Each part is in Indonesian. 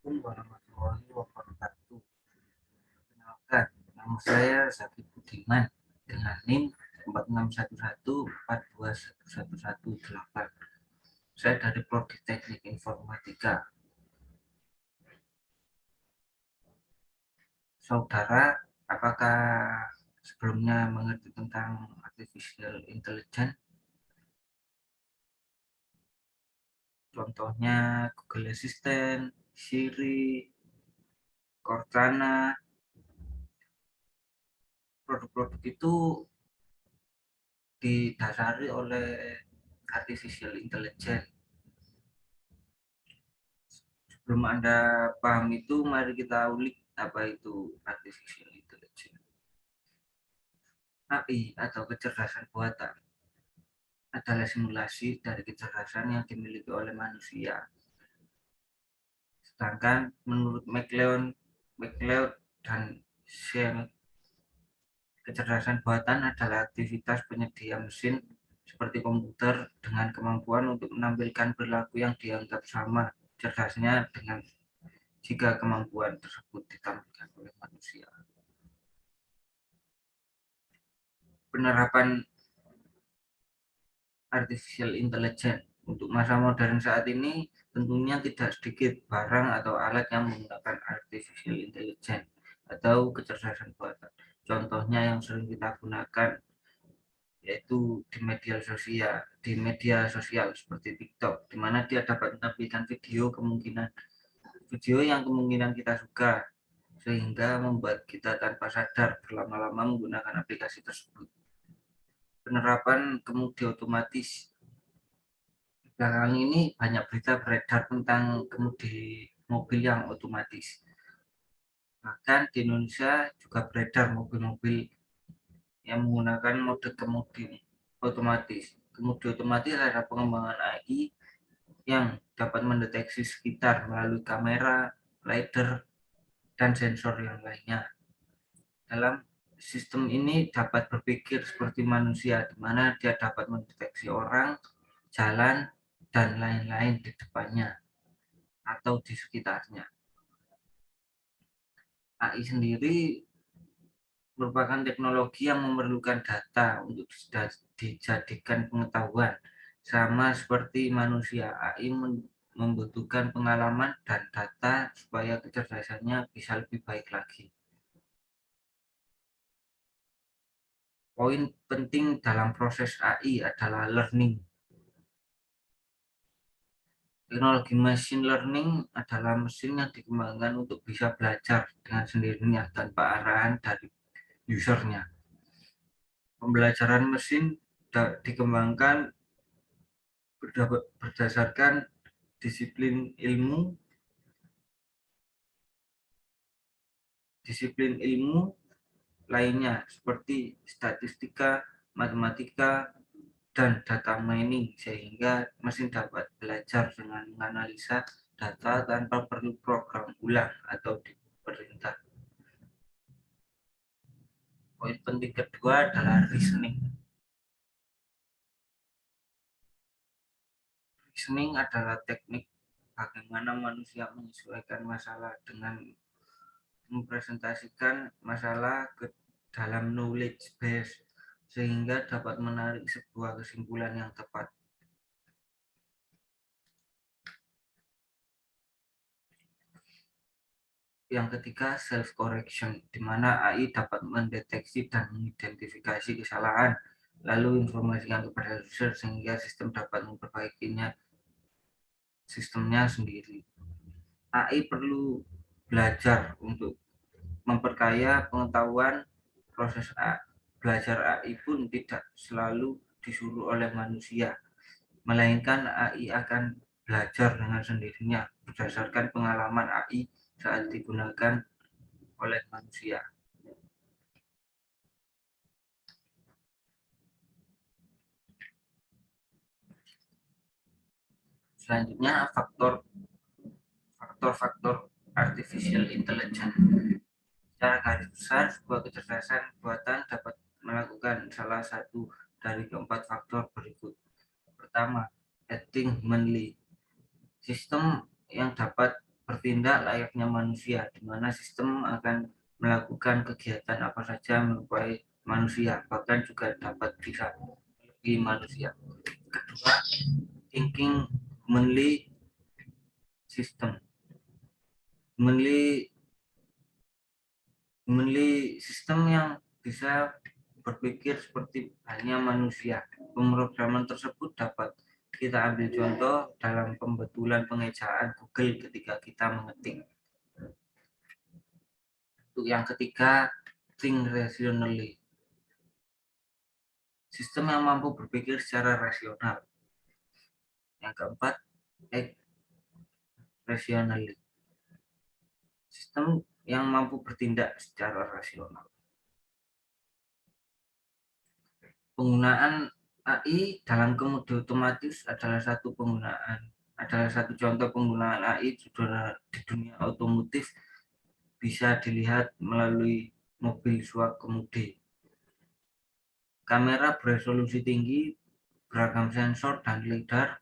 Assalamualaikum warahmatullahi wabarakatuh. Perkenalkan, nama saya Zaki Budiman dengan NIM 4611421118. Saya dari Prodi Teknik Informatika. Saudara, apakah sebelumnya mengerti tentang artificial intelligence? Contohnya Google Assistant, Siri, Cortana. Produk-produk itu didasari oleh artificial intelligence. Sebelum Anda paham itu, mari kita ulik apa itu artificial intelligence. AI atau kecerdasan buatan adalah simulasi dari kecerdasan yang dimiliki oleh manusia. Sedangkan menurut McLeod dan Shell, kecerdasan buatan adalah aktivitas penyedia mesin seperti komputer dengan kemampuan untuk menampilkan perilaku yang dianggap sama cerdasnya dengan jika kemampuan tersebut ditampilkan oleh manusia. Penerapan artificial intelligence untuk masa modern saat ini tentunya tidak sedikit barang atau alat yang menggunakan artificial intelligence atau kecerdasan buatan. Contohnya yang sering kita gunakan yaitu di media sosial seperti TikTok, di mana dia dapat menampilkan video yang kemungkinan kita suka, sehingga membuat kita tanpa sadar berlama-lama menggunakan aplikasi tersebut. Penerapan kemudi otomatis. Belakangan ini banyak berita beredar tentang kemudi mobil yang otomatis. Bahkan di Indonesia juga beredar mobil-mobil yang menggunakan mode kemudi otomatis. Kemudi otomatis adalah pengembangan AI yang dapat mendeteksi sekitar melalui kamera, lidar, dan sensor yang lainnya. Dalam sistem ini dapat berpikir seperti manusia, di mana dia dapat mendeteksi orang, jalan, dan lain-lain di depannya atau di sekitarnya. AI sendiri merupakan teknologi yang memerlukan data untuk dijadikan pengetahuan. Sama seperti manusia, AI membutuhkan pengalaman dan data supaya kecerdasannya bisa lebih baik lagi. Poin penting dalam proses AI adalah learning. Teknologi machine learning adalah mesin yang dikembangkan untuk bisa belajar dengan sendirinya tanpa arahan dari usernya. Pembelajaran mesin dikembangkan berdasarkan disiplin ilmu disiplin ilmu lainnya seperti statistika, matematika, dan data mining, sehingga mesin dapat belajar dengan menganalisa data tanpa perlu program ulang atau diperintah. Poin penting kedua adalah reasoning. Reasoning adalah teknik bagaimana manusia menyesuaikan masalah dengan mempresentasikan masalah ke dalam knowledge base sehingga dapat menarik sebuah kesimpulan yang tepat. Yang ketiga, self correction, di mana AI dapat mendeteksi dan mengidentifikasi kesalahan lalu informasikan kepada user sehingga sistem dapat memperbaikinya sistemnya sendiri. AI perlu belajar untuk memperkaya pengetahuan. Proses belajar AI pun tidak selalu disuruh oleh manusia, melainkan AI akan belajar dengan sendirinya berdasarkan pengalaman AI saat digunakan oleh manusia. Selanjutnya, faktor-faktor artificial intelligence. Secara garis besar, sebuah kecerdasan buatan dapat melakukan salah satu dari keempat faktor berikut. Pertama, acting humanly. Sistem yang dapat bertindak layaknya manusia, di mana sistem akan melakukan kegiatan apa saja menyerupai manusia, bahkan juga dapat bisa melebihi manusia. Kedua, thinking humanly system. Humanly sistem yang bisa berpikir seperti halnya manusia. Pemrograman tersebut dapat kita ambil contoh dalam pembetulan pengejaan Google ketika kita mengetik. Untuk yang ketiga, think rationally. Sistem yang mampu berpikir secara rasional. Yang keempat, act rationally. Sistem yang mampu bertindak secara rasional. Penggunaan AI dalam kemudi otomatis adalah satu contoh penggunaan AI di dunia otomotif, bisa dilihat melalui mobil swak kemudi. Kamera beresolusi tinggi, beragam sensor dan lidar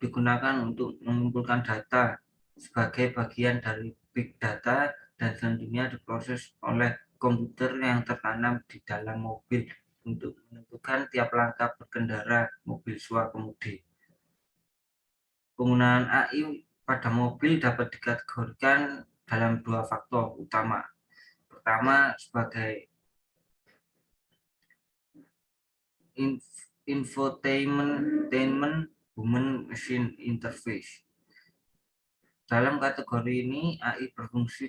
digunakan untuk mengumpulkan data sebagai bagian dari big data dan selanjutnya diproses oleh komputer yang tertanam di dalam mobil untuk menentukan tiap langkah berkendara mobil swak kemudi. Penggunaan AI pada mobil dapat dikategorikan dalam dua faktor utama. Pertama, sebagai infotainment human machine interface. Dalam kategori ini, AI berfungsi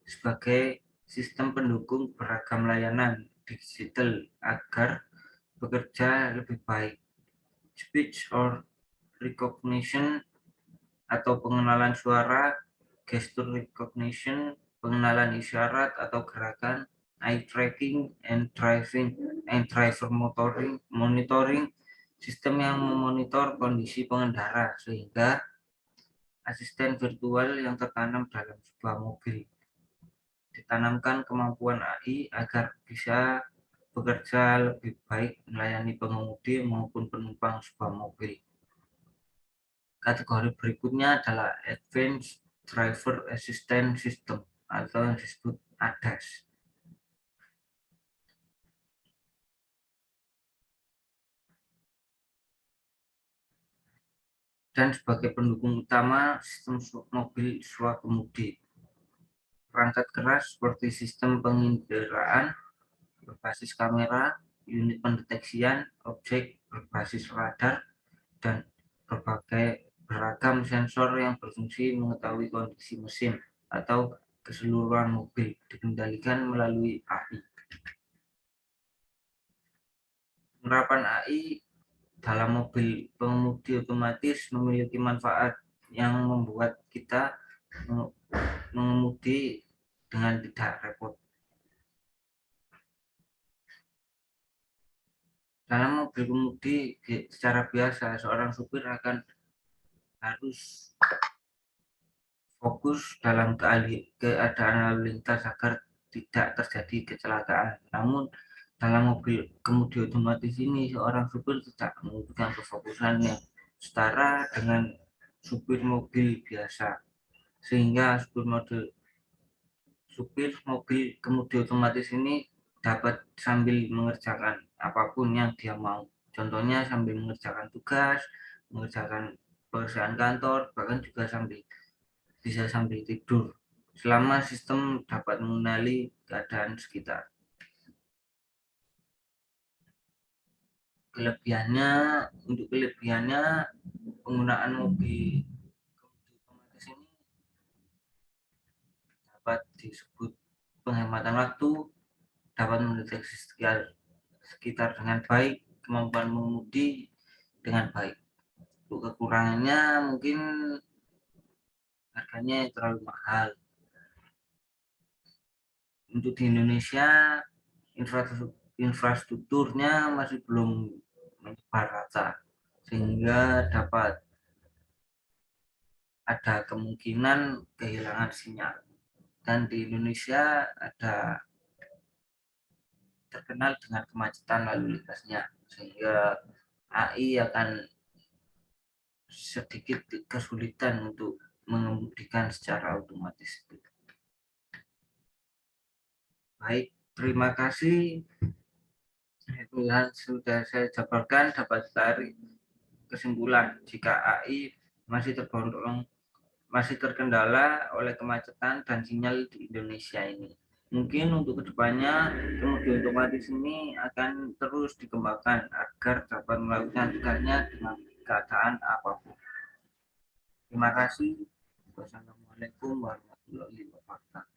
sebagai sistem pendukung beragam layanan digital agar bekerja lebih baik. Speech or recognition atau pengenalan suara, gesture recognition, pengenalan isyarat atau gerakan, eye tracking and driver monitoring, sistem yang memonitor kondisi pengendara sehingga asisten virtual yang tertanam dalam sebuah mobil. Ditanamkan kemampuan AI agar bisa bekerja lebih baik melayani pengemudi maupun penumpang sebuah mobil. Kategori berikutnya adalah Advanced Driver Assistance System atau yang disebut ADAS. Dan sebagai pendukung utama sistem mobil swak kemudi. Perangkat keras seperti sistem penginderaan berbasis kamera, unit pendeteksian objek berbasis radar, dan beragam sensor yang berfungsi mengetahui kondisi mesin atau keseluruhan mobil dikendalikan melalui AI. Penerapan AI dalam mobil pengemudi otomatis memiliki manfaat yang membuat kita mengemudi dengan tidak repot. Dalam mobil kemudi secara biasa, seorang supir akan harus fokus dalam keadaan lalu lintas agar tidak terjadi kecelakaan. Namun dalam mobil kemudi otomatis ini, seorang supir tidak membutuhkan kefokusan yang setara dengan supir mobil biasa, sehingga supir mobil kemudi otomatis ini dapat sambil mengerjakan apapun yang dia mau. Contohnya sambil mengerjakan tugas, mengerjakan pekerjaan kantor, bahkan juga bisa sambil tidur, selama sistem dapat mengenali keadaan sekitar. Kelebihannya, penggunaan mobil otomatis ini dapat disebut penghematan waktu, dapat mendeteksi sekitar dengan baik, kemampuan mengemudi dengan baik. Untuk kekurangannya mungkin harganya terlalu mahal. Untuk di Indonesia, infrastrukturnya masih belum menyebar rata, sehingga dapat ada kemungkinan kehilangan sinyal. Dan di Indonesia terkenal dengan kemacetan lalu lintasnya, sehingga AI akan sedikit kesulitan untuk mengemudikan secara otomatis. Baik, terima kasih. Itu yang sudah saya jabarkan, dapat tarik kesimpulan jika AI masih terkendala oleh kemacetan dan sinyal di Indonesia ini. Mungkin untuk kedepannya kemudi otomatis ini akan terus dikembangkan agar dapat melakukan tugasnya dengan keadaan apapun. Terima kasih. Wassalamualaikum warahmatullahi wabarakatuh.